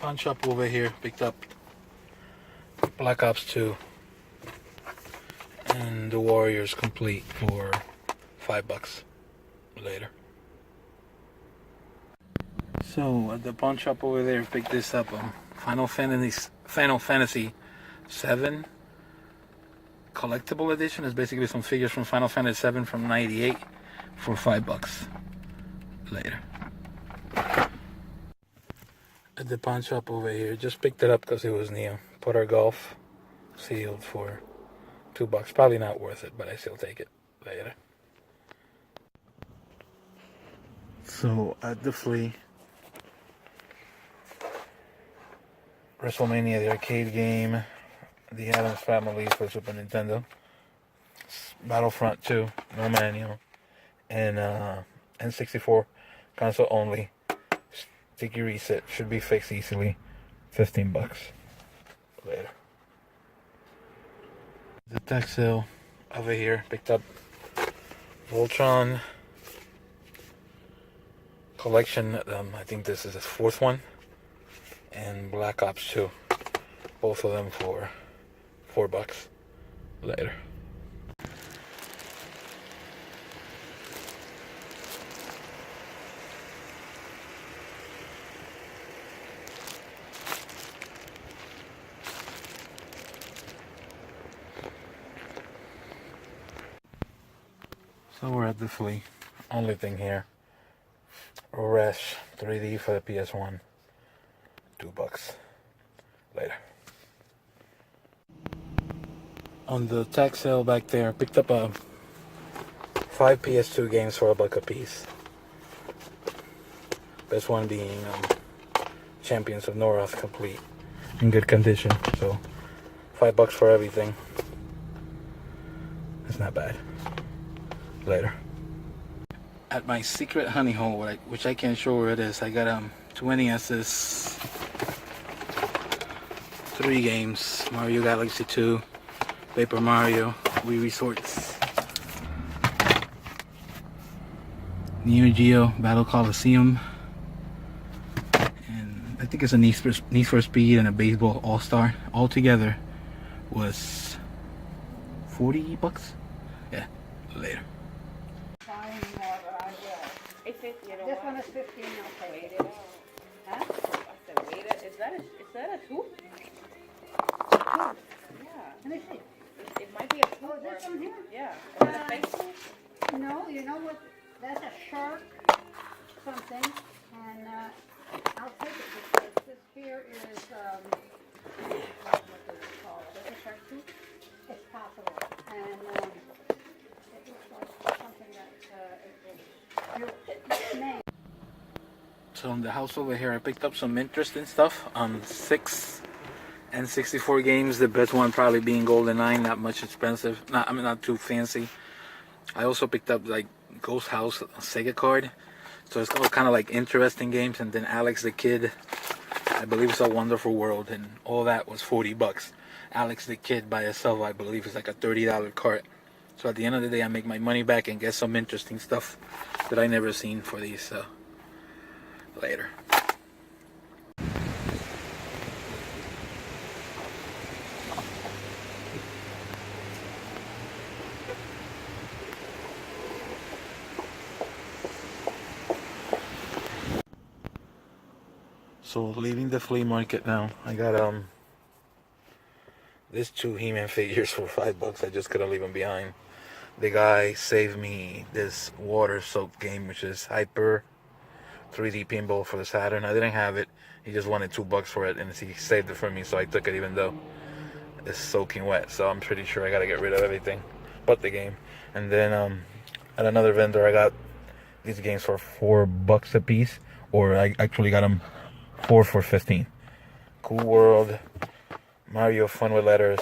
pawn shop over here, picked up Black Ops 2 and the Warriors Complete for $5 later. So at the pawn shop over there, picked this up. Final Fantasy 7 collectible edition. Is basically some figures from Final Fantasy 7 from '98 for $5 later. At the pawn shop over here, just picked it up because it was new. Putter Golf sealed for $2. Probably not worth it, but I still take it later. So at the flea, WrestleMania, the arcade game, the Addams Family for Super Nintendo, Battlefront 2, no manual, and N64 console only. Sticky reset, should be fixed easily. $15 later. The tech sale over here, picked up Voltron collection. I think this is his fourth one, and Black Ops 2. Both of them for $4 later. So we're at the flea. Only thing here, Resh 3D for the PS1. $2 later. On the tech sale back there, picked up 5 PS2 games for $1 a piece. Best one being Champions of Noroth Complete, in good condition. So $5 for everything. It's not bad. Later. At my secret honey hole, which I can't show where it is, I got 20S's 3 games: Mario Galaxy 2, Paper Mario, Wii Resorts, Neo Geo Battle Coliseum, and I think it's a Need for Speed and a Baseball All-Star. All together was $40. Yeah, later. This one is 15, I'll take it. Huh? I said, wait, is that a tooth? Yeah. Let me see. It might be a tooth. Oh, this one here? Yeah. Is that a fake tooth? No, you know what? That's a shark something, and I'll take it because this here is, what do they call it? Is it a shark tooth? It's possible. And it looks like something that it's made. So in the house over here, I picked up some interesting stuff. 6 N64 games. The best one probably being GoldenEye, not much expensive. Not too fancy. I also picked up like Ghost House Sega card. So it's all kind of like interesting games. And then Alex the Kid, I believe it's A Wonderful World, and all that was $40. Alex the Kid by itself, I believe, is like a $30 cart. So at the end of the day, I make my money back and get some interesting stuff that I never seen for these. Later. So leaving the flea market now, I got these 2 He-Man figures for $5. I just couldn't leave them behind. The guy saved me this water-soaked game, which is Hyper 3D Pinball for the Saturn. I didn't have it. He just wanted $2 for it, and he saved it for me, so I took it even though it's soaking wet. So I'm pretty sure I gotta get rid of everything but the game. And then at another vendor, I got these games for $4 a piece, or I actually got them 4 for 15. Cool World, Mario Fun with Letters,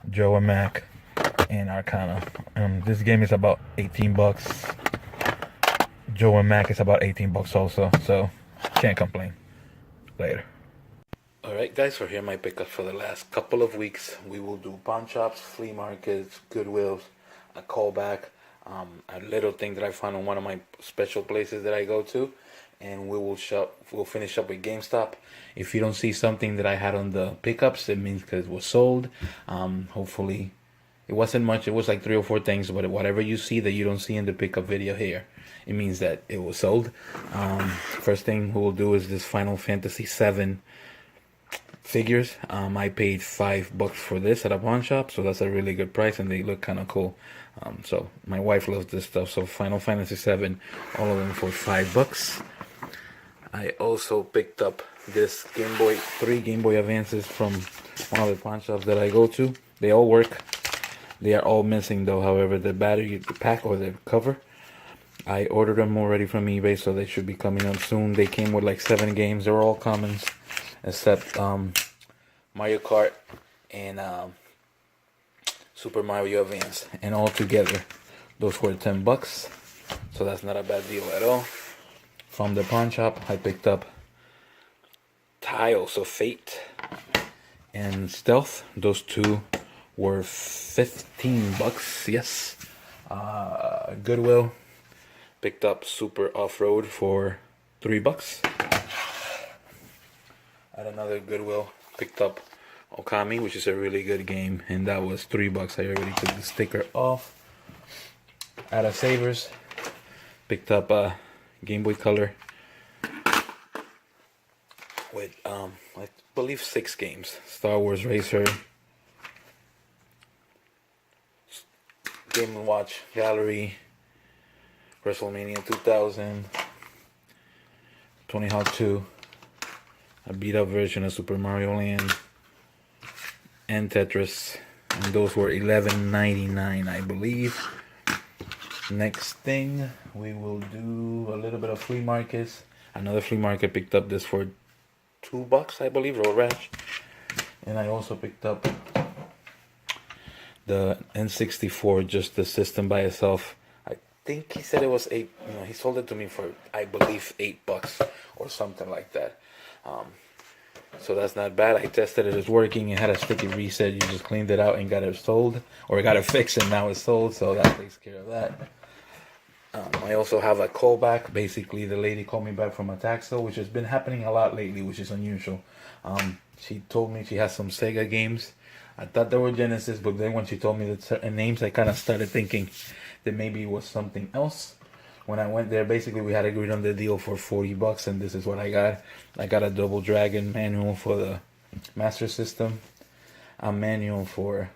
Joe and Mac, and Arcana. This game is about $18. Joe and Mac is about $18 also, so can't complain. Later. Alright guys, so here are my pickups for the last couple of weeks. We will do pawn shops, flea markets, Goodwills, a callback, A little thing that I found in one of my special places that I go to, and we'll finish up with GameStop. If you don't see something that I had on the pickups, it means because it was sold. Hopefully, it wasn't much. It was like 3 or 4 things, but whatever you see that you don't see in the pickup video here, it means that it was sold. First thing we'll do is this Final Fantasy VII figures. I paid $5 for this at a pawn shop, so that's a really good price, and they look kind of cool. So my wife loves this stuff. So Final Fantasy VII, all of them for $5. I also picked up this three Game Boy Advances from one of the pawn shops that I go to. They all work. They are all missing though. However, the battery pack or the cover, I ordered them already from eBay, so they should be coming up soon. They came with like 7 games. They're all commons, except Mario Kart and Super Mario Advance, and all together, those were $10. So that's not a bad deal at all. From the pawn shop, I picked up Tiles of Fate and Stealth. Those two were $15. Yes. Goodwill picked up Super Off-Road for $3. At another Goodwill, picked up Okami, which is a really good game, and that was $3. I already took the sticker off. At a Savers, picked up a Game Boy Color with I believe 6 games: Star Wars Racer, Game & Watch Gallery, WrestleMania 2000, Tony Hawk 2, a beat up version of Super Mario Land, and Tetris, and those were $11.99, I believe. Next thing, we will do a little bit of flea markets. Another flea market, picked up this for $2, I believe, Road Rash. And I also picked up the N64, just the system by itself. I think he said it was $8. He sold it to me for, I believe, $8 or something like that. So that's not bad. I tested it; it's working. It had a sticky reset. You just cleaned it out and got it sold, or got it fixed, and now it's sold. So that takes care of that. I also have a callback. Basically, the lady called me back from a tax sale, which has been happening a lot lately, which is unusual. She told me she has some Sega games. I thought they were Genesis, but then when she told me the certain names, I kind of started thinking that maybe it was something else. When I went there, basically we had agreed on the deal for $40, and this is what I got. I got a Double Dragon manual for the Master System, a manual for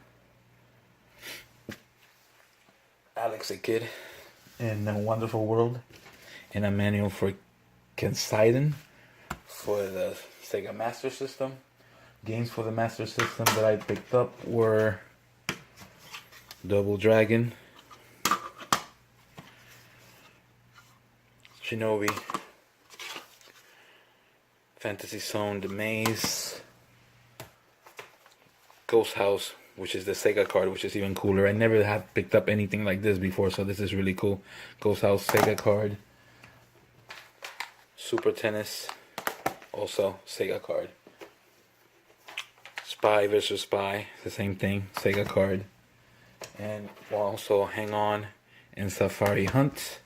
Alex the Kid in A Wonderful World, and a manual for Kenseiden for the Sega Master System. Games for the Master System that I picked up were Double Dragon, Shinobi, Fantasy Zone, The Maze, Ghost House, which is the Sega card, which is even cooler. I never have picked up anything like this before, so this is really cool. Ghost House Sega card. Super Tennis, also Sega card. Spy vs. Spy, the same thing, Sega card. And we'll also Hang On and Safari Hunt.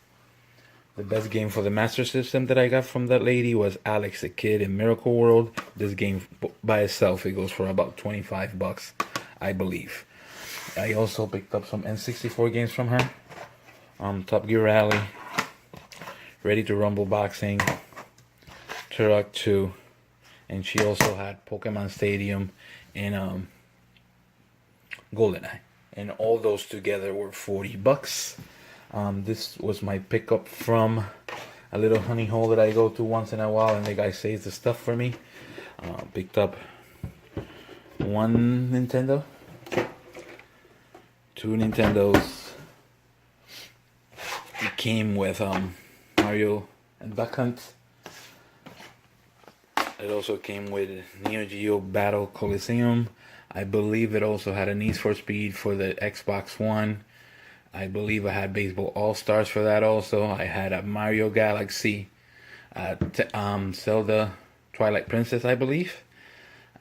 The best game for the Master System that I got from that lady was Alex the Kid in Miracle World. This game by itself, it goes for about $25, I believe. I also picked up some N64 games from her. Top Gear Rally, Ready to Rumble Boxing, Turok 2, and she also had Pokemon Stadium and GoldenEye. And all those together were $40. This was my pickup from a little honey hole that I go to once in a while, and the guy saves the stuff for me. Picked up one Nintendo, 2 Nintendos. It came with Mario and Duck Hunt. It also came with Neo Geo Battle Coliseum. I believe it also had a Need for Speed for the Xbox One. I believe I had Baseball All-Stars for that also. I had a Mario Galaxy, Zelda Twilight Princess, I believe.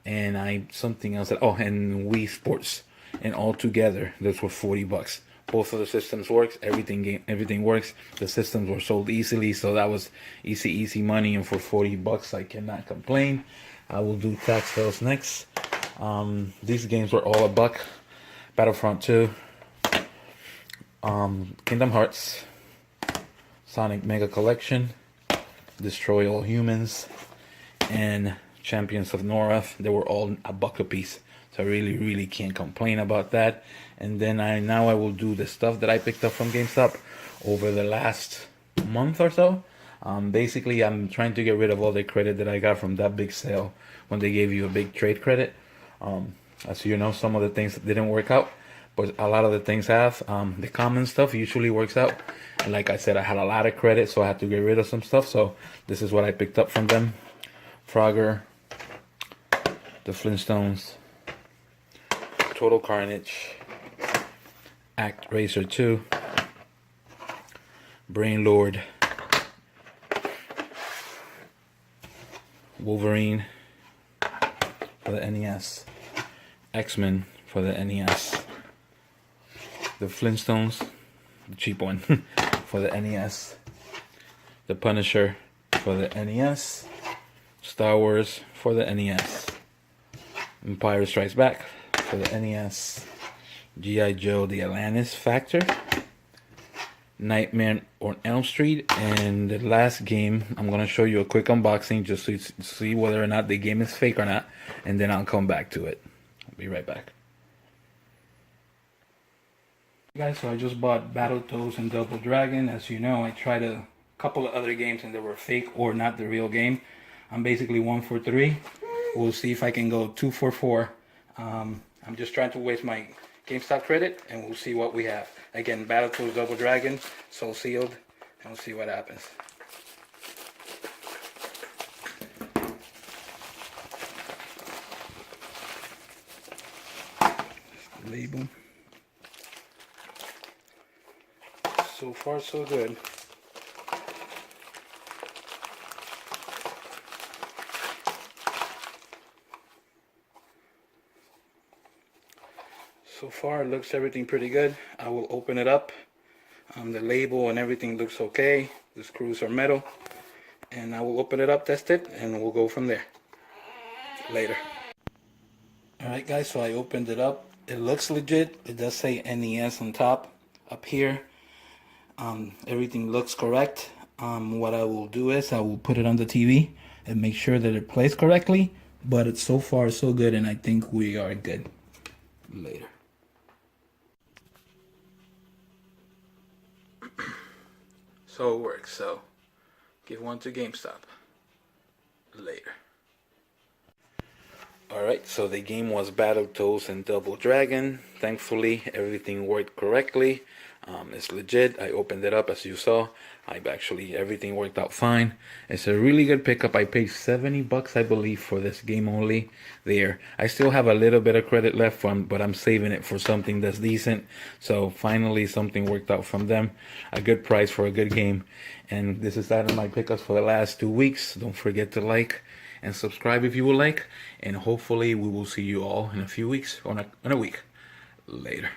And something else. And Wii Sports. And all together, those were $40. Both of the systems works. Everything works. The systems were sold easily, so that was easy money. And for $40, I cannot complain. I will do tax sales next. These games were all $1. Battlefront 2, Kingdom Hearts, Sonic Mega Collection, Destroy All Humans, and Champions of Norath. They were all $1 a piece, so I really can't complain about that. And then now I will do the stuff that I picked up from GameStop over the last month or so. Basically, I'm trying to get rid of all the credit that I got from that big sale when they gave you a big trade credit. As you know, some of the things didn't work out, but a lot of the things have. The common stuff usually works out. And like I said, I had a lot of credit, so I had to get rid of some stuff. So this is what I picked up from them. Frogger, the Flintstones, Total Carnage, ActRaiser 2, Brain Lord, Wolverine for the NES, X-Men for the NES, the Flintstones, the cheap one, for the NES, the Punisher for the NES, Star Wars for the NES, Empire Strikes Back for the NES, G.I. Joe The Atlantis Factor, Nightmare on Elm Street, and the last game, I'm going to show you a quick unboxing just to see whether or not the game is fake or not, and then I'll come back to it. I'll be right back. Guys, so I just bought Battletoads and Double Dragon. As you know, I tried a couple of other games and they were fake or not the real game. I'm basically 1 for 3. We'll see if I can go 2 for 4. I'm just trying to waste my GameStop credit, and we'll see what we have. Again, Battletoads Double Dragon, soul sealed, and we'll see what happens. Label. So far, so good. So far, it looks everything pretty good. I will open it up. The label and everything looks okay. The screws are metal. And I will open it up, test it, and we'll go from there. Later. Alright guys, so I opened it up. It looks legit. It does say NES on top, up here. Everything looks correct. What I will do is I will put it on the TV and make sure that it plays correctly. But it's so far so good, and I think we are good. Later. So it works. So give one to GameStop. Later. Alright, so the game was Battletoads and Double Dragon. Thankfully, everything worked correctly. It's legit. I opened it up as you saw. Everything worked out fine. It's a really good pickup. I paid $70, I believe, for this game only there. I still have a little bit of credit left from, but I'm saving it for something that's decent. So finally, something worked out from them. A good price for a good game. And this is that of my pickups for the last 2 weeks. Don't forget to like and subscribe if you would like. And hopefully we will see you all in a few weeks or in a week. Later.